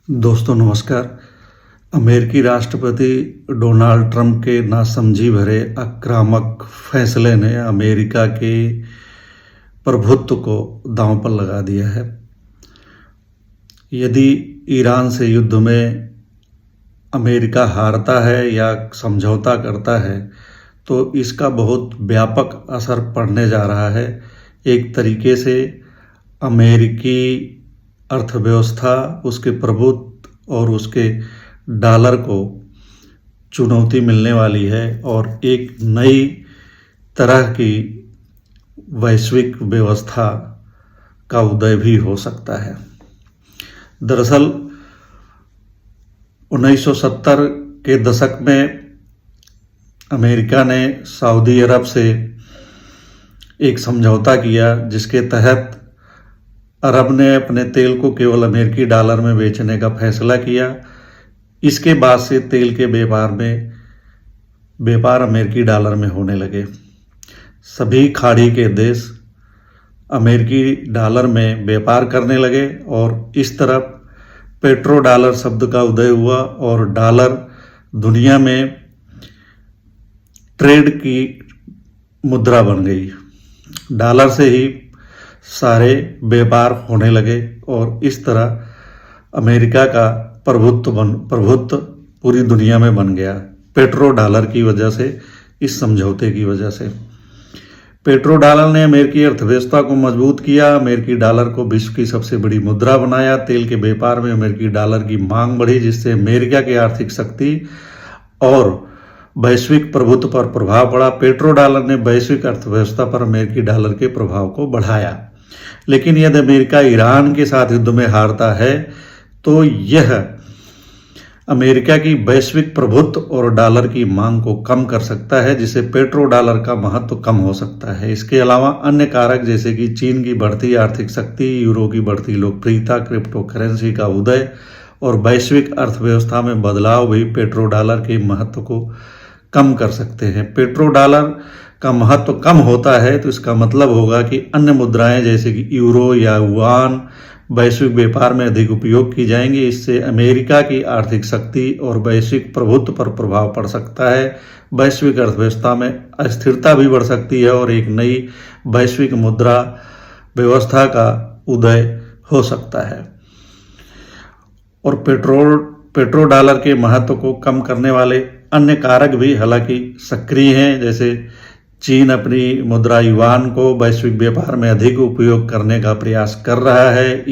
दोस्तों नमस्कार। अमेरिकी राष्ट्रपति डोनाल्ड ट्रंप के नासमझी भरे आक्रामक फैसले ने अमेरिका के प्रभुत्व को दांव पर लगा दिया है। यदि ईरान से युद्ध में अमेरिका हारता है या समझौता करता है तो इसका बहुत व्यापक असर पड़ने जा रहा है। एक तरीके से अमेरिकी अर्थव्यवस्था, उसके प्रभुत्व और उसके डॉलर को चुनौती मिलने वाली है और एक नई तरह की वैश्विक व्यवस्था का उदय भी हो सकता है। दरअसल 1970 के दशक में अमेरिका ने सऊदी अरब से एक समझौता किया जिसके तहत अरब ने अपने तेल को केवल अमेरिकी डॉलर में बेचने का फैसला किया। इसके बाद से तेल के व्यापार अमेरिकी डॉलर में होने लगे। सभी खाड़ी के देश अमेरिकी डॉलर में व्यापार करने लगे और इस तरफ पेट्रो डॉलर शब्द का उदय हुआ और डॉलर दुनिया में ट्रेड की मुद्रा बन गई। डॉलर से ही सारे व्यापार होने लगे और इस तरह अमेरिका का प्रभुत्व पूरी दुनिया में बन गया पेट्रो डॉलर की वजह से, इस समझौते की वजह से। पेट्रो डॉलर ने अमेरिकी अर्थव्यवस्था को मजबूत किया, अमेरिकी डॉलर को विश्व की सबसे बड़ी मुद्रा बनाया। तेल के व्यापार में अमेरिकी डॉलर की मांग बढ़ी जिससे अमेरिका की आर्थिक शक्ति और वैश्विक प्रभुत्व पर प्रभाव पड़ा। पेट्रो डॉलर ने वैश्विक अर्थव्यवस्था पर अमेरिकी डॉलर के प्रभाव को बढ़ाया। लेकिन यदि अमेरिका ईरान के साथ युद्ध में हारता है तो यह अमेरिका की वैश्विक प्रभुत्व और डॉलर की मांग को कम कर सकता है, जिससे पेट्रो डॉलर का महत्व कम हो सकता है। इसके अलावा अन्य कारक जैसे कि चीन की बढ़ती आर्थिक शक्ति, यूरो की बढ़ती लोकप्रियता, क्रिप्टो करेंसी का उदय और वैश्विक अर्थव्यवस्था में बदलाव भी पेट्रो डॉलर के महत्व को कम कर सकते हैं। पेट्रो डॉलर का महत्व कम होता है तो इसका मतलब होगा कि अन्य मुद्राएं जैसे कि यूरो या युआन वैश्विक व्यापार में अधिक उपयोग की जाएंगी। इससे अमेरिका की आर्थिक शक्ति और वैश्विक प्रभुत्व पर प्रभाव पड़ सकता है। वैश्विक अर्थव्यवस्था में अस्थिरता भी बढ़ सकती है और एक नई वैश्विक मुद्रा व्यवस्था का उदय हो सकता है। और पेट्रो डॉलर के महत्व को कम करने वाले अन्य कारक भी हालांकि सक्रिय हैं, जैसे चीन अपनी मुद्रा युआन को वैश्विक व्यापार में अधिक उपयोग करने का प्रयास कर रहा है।